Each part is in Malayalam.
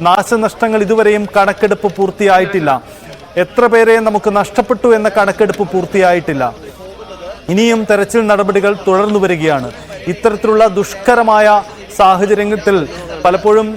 നാശനഷ്ടങ്ങൾ ഇതുവരെയും കണക്കെടുപ്പ് പൂർത്തിയായിട്ടില്ല. എത്ര പേരെ നമുക്ക് നഷ്ടപ്പെട്ടു എന്ന കണക്കെടുപ്പ് പൂർത്തിയായിട്ടില്ല. ഇനിയും തെരച്ചിൽ നടപടികൾ തുടർന്നു വരികയാണ്. ഇത്തരത്തിലുള്ള ദുഷ്കരമായ സാഹചര്യത്തിൽ പലപ്പോഴും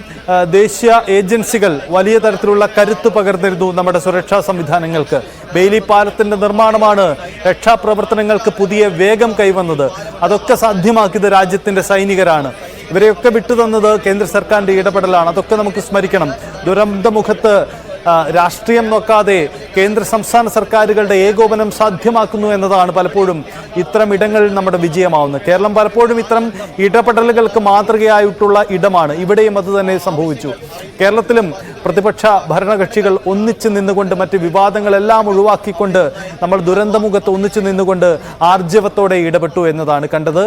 ദേശീയ ഏജൻസികൾ വലിയ തരത്തിലുള്ള കരുത്ത് പകർന്നിരുന്നു നമ്മുടെ സുരക്ഷാ സംവിധാനങ്ങൾക്ക്. ബെയിലി പാലത്തിന്റെ നിർമ്മാണമാണ് രക്ഷാപ്രവർത്തനങ്ങൾക്ക് പുതിയ വേഗം കൈവന്നത്. അതൊക്കെ സാധ്യമാക്കിയത് രാജ്യത്തിന്റെ സൈനികരാണ്. ഇവരെയൊക്കെ വിട്ടുതന്നത് കേന്ദ്ര സർക്കാരിന്റെ ഇടപെടലാണ്. അതൊക്കെ നമുക്ക് സ്മരിക്കണം. ദുരന്തമുഖത്ത് രാഷ്ട്രീയം നോക്കാതെ കേന്ദ്ര സംസ്ഥാന സർക്കാരുകളുടെ ഏകോപനം സാധ്യമാക്കുന്നു എന്നതാണ് പലപ്പോഴും ഇത്തരം ഇടങ്ങളിൽ നമ്മുടെ വിജയമാവുന്നത്. കേരളം പലപ്പോഴും ഇത്തരം ഇടപെടലുകൾക്ക് മാതൃകയായിട്ടുള്ള ഇടമാണ്. ഇവിടെയും അത് തന്നെ സംഭവിച്ചു. കേരളത്തിലും പ്രതിപക്ഷ ഭരണകക്ഷികൾ ഒന്നിച്ചു നിന്നുകൊണ്ട് മറ്റ് വിവാദങ്ങളെല്ലാം ഒഴിവാക്കിക്കൊണ്ട് നമ്മൾ ദുരന്തമുഖത്ത് ഒന്നിച്ചു നിന്നുകൊണ്ട് ആർജവത്തോടെ ഇടപെട്ടു എന്നതാണ് കണ്ടത്.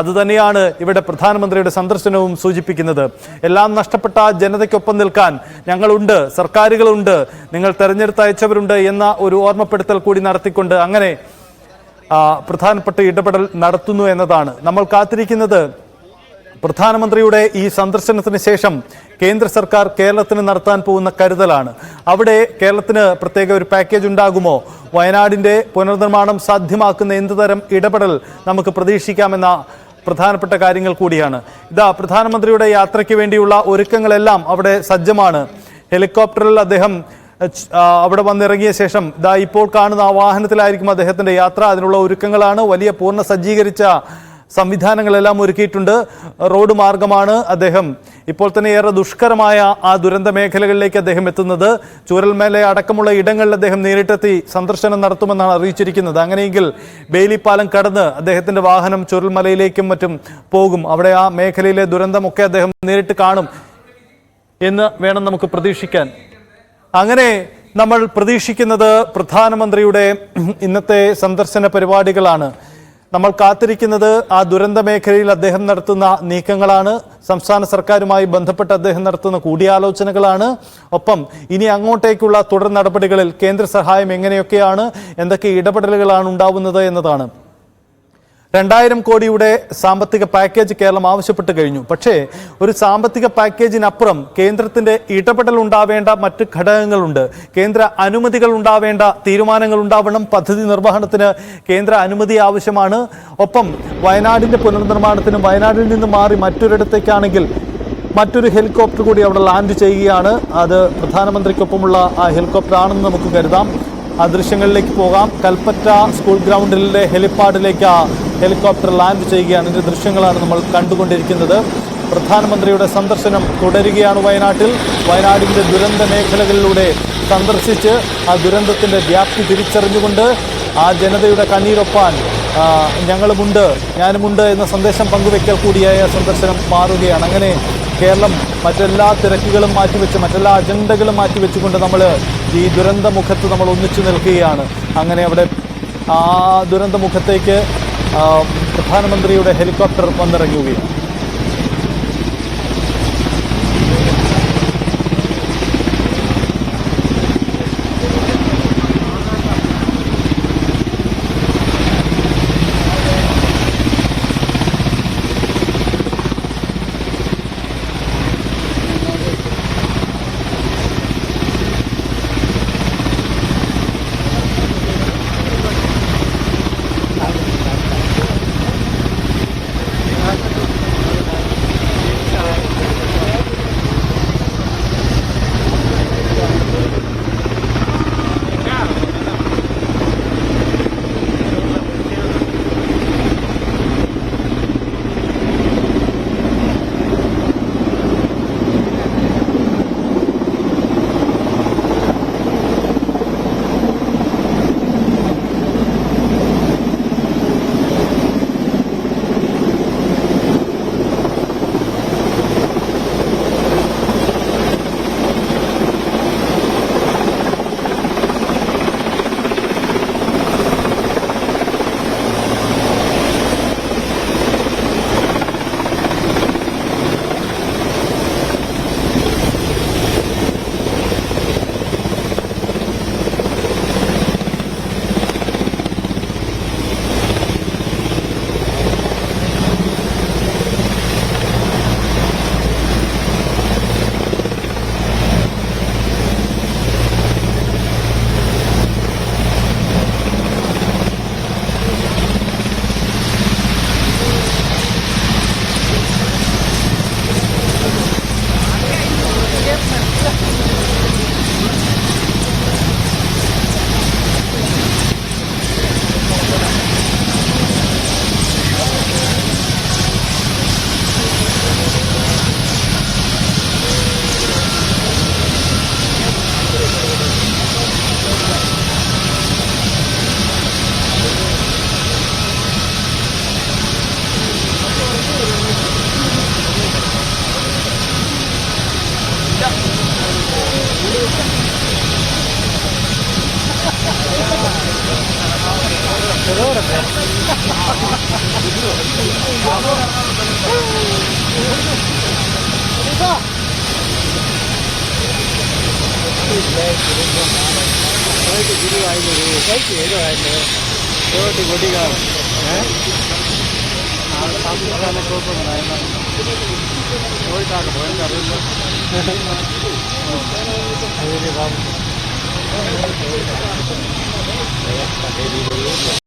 അതുതന്നെയാണ് ഇവിടെ പ്രധാനമന്ത്രിയുടെ സന്ദർശനവും സൂചിപ്പിക്കുന്നത്. എല്ലാം നഷ്ടപ്പെട്ട ജനതയ്ക്കൊപ്പം നിൽക്കാൻ ഞങ്ങളുണ്ട്, സർക്കാരുകളുണ്ട്, നിങ്ങൾ തെരഞ്ഞെടുത്ത് അയച്ചവരുണ്ട് എന്ന ഒരു ഓർമ്മപ്പെടുത്തൽ കൂടി നടത്തിക്കൊണ്ട് അങ്ങനെ പ്രധാനപ്പെട്ട ഇടപെടൽ നടത്തുന്നു എന്നതാണ് നമ്മൾ കാത്തിരിക്കുന്നത്. പ്രധാനമന്ത്രിയുടെ ഈ സന്ദർശനത്തിന് ശേഷം കേന്ദ്ര സർക്കാർ കേരളത്തിന് നടത്താൻ പോകുന്ന കരുതലാണ്. അവിടെ കേരളത്തിന് പ്രത്യേക ഒരു പാക്കേജ് ഉണ്ടാകുമോ? വയനാടിന്റെ പുനർനിർമ്മാണം സാധ്യമാക്കുന്ന എന്തുതരം ഇടപെടൽ നമുക്ക് പ്രതീക്ഷിക്കാമെന്ന പ്രധാനപ്പെട്ട കാര്യങ്ങൾ കൂടിയാണ്. ഇതാ പ്രധാനമന്ത്രിയുടെ യാത്രയ്ക്ക് വേണ്ടിയുള്ള ഒരുക്കങ്ങളെല്ലാം അവിടെ സജ്ജമാണ്. ഹെലികോപ്റ്ററിൽ അദ്ദേഹം അവിടെ വന്നിറങ്ങിയ ശേഷം ഇതാ ഇപ്പോൾ കാണുന്ന ആ വാഹനത്തിലായിരിക്കും അദ്ദേഹത്തിന്റെ യാത്ര. അതിനുള്ള ഒരുക്കങ്ങളാണ്. വലിയ പൂർണ്ണ സജ്ജീകരിച്ച സംവിധാനങ്ങളെല്ലാം ഒരുക്കിയിട്ടുണ്ട്. റോഡ് മാർഗമാണ് അദ്ദേഹം ഇപ്പോൾ തന്നെ ഏറെ ദുഷ്കരമായ ആ ദുരന്ത മേഖലകളിലേക്ക് അദ്ദേഹം എത്തുന്നത്. ചൂരൽമല അടക്കമുള്ള ഇടങ്ങളിൽ അദ്ദേഹം നേരിട്ടെത്തി സന്ദർശനം നടത്തുമെന്നാണ് അറിയിച്ചിരിക്കുന്നത്. അങ്ങനെയെങ്കിൽ ബെയിലി പാലം കടന്ന് അദ്ദേഹത്തിന്റെ വാഹനം ചൂരൽമലയിലേക്കും മറ്റും പോകും. അവിടെ ആ മേഖലയിലെ ദുരന്തമൊക്കെ അദ്ദേഹം നേരിട്ട് കാണും എന്ന് വേണം നമുക്ക് പ്രതീക്ഷിക്കാൻ. അങ്ങനെ നമ്മൾ പ്രതീക്ഷിക്കുന്നത് പ്രധാനമന്ത്രിയുടെ ഇന്നത്തെ സന്ദർശന പരിപാടികളാണ്. നമ്മൾ കാത്തിരിക്കുന്നത് ആ ദുരന്ത മേഖലയിൽ അദ്ദേഹം നടത്തുന്ന നീക്കങ്ങളാണ്. സംസ്ഥാന സർക്കാരുമായി ബന്ധപ്പെട്ട് അദ്ദേഹം നടത്തുന്ന കൂടിയാലോചനകളാണ്. ഒപ്പം ഇനി അങ്ങോട്ടേക്കുള്ള തുടർ നടപടികളിൽ കേന്ദ്ര സഹായം എങ്ങനെയൊക്കെയാണ്, എന്തൊക്കെ ഇടപെടലുകളാണ് ഉണ്ടാവുന്നത് എന്നതാണ്. 2000 കോടിയുടെ സാമ്പത്തിക പാക്കേജ് കേരളം ആവശ്യപ്പെട്ട് കഴിഞ്ഞു. പക്ഷേ ഒരു സാമ്പത്തിക പാക്കേജിനപ്പുറം കേന്ദ്രത്തിന്റെ ഇടപെടൽ ഉണ്ടാവേണ്ട മറ്റ് ഘടകങ്ങളുണ്ട്. കേന്ദ്ര അനുമതികൾ ഉണ്ടാവേണ്ട തീരുമാനങ്ങൾ ഉണ്ടാവണം. പദ്ധതി നിർവഹണത്തിന് കേന്ദ്ര അനുമതി ആവശ്യമാണ്. ഒപ്പം വയനാടിന്റെ പുനർനിർമ്മാണത്തിനും വയനാടിൽ നിന്ന് മാറി മറ്റൊരിടത്തേക്കാണെങ്കിൽ മറ്റൊരു ഹെലികോപ്റ്റർ കൂടി അവിടെ ലാൻഡ് ചെയ്യുകയാണ്. അത് പ്രധാനമന്ത്രിക്കൊപ്പമുള്ള ആ ഹെലികോപ്റ്റർ ആണെന്ന് നമുക്ക് കരുതാം. ആ ദൃശ്യങ്ങളിലേക്ക് പോകാം. കൽപ്പറ്റ സ്കൂൾ ഗ്രൗണ്ടിലെ ഹെലിപ്പാഡിലേക്ക് ആ ഹെലികോപ്റ്റർ ലാൻഡ് ചെയ്യുകയാണ്. ഇതിന്റെ ദൃശ്യങ്ങളാണ് നമ്മൾ കണ്ടുകൊണ്ടിരിക്കുന്നത്. പ്രധാനമന്ത്രിയുടെ സന്ദർശനം തുടരുകയാണ് വയനാട്ടിൽ. വയനാടിന്റെ ദുരന്ത മേഖലകളിലൂടെ സന്ദർശിച്ച് ആ ദുരന്തത്തിന്റെ വ്യാപ്തി തിരിച്ചറിഞ്ഞുകൊണ്ട് ആ ജനതയുടെ കണ്ണീരൊപ്പാൻ ഞങ്ങളുമുണ്ട്, ഞാനുമുണ്ട് എന്ന സന്ദേശം പങ്കുവെക്കൽ കൂടിയായ സന്ദർശനം മാറുകയാണ്. അങ്ങനെ കേരളം മറ്റെല്ലാ തിരക്കുകളും മാറ്റിവെച്ച് മറ്റെല്ലാ അജണ്ടകളും മാറ്റിവെച്ചുകൊണ്ട് നമ്മൾ ഈ ദുരന്തമുഖത്ത് നമ്മൾ ഒന്നിച്ചു നിൽക്കുകയാണ്. അങ്ങനെ അവിടെ ആ ദുരന്തമുഖത്തേക്ക് പ്രധാനമന്ത്രിയുടെ ഹെലികോപ്റ്റർ വന്നിറങ്ങുകയാണ്. బాబు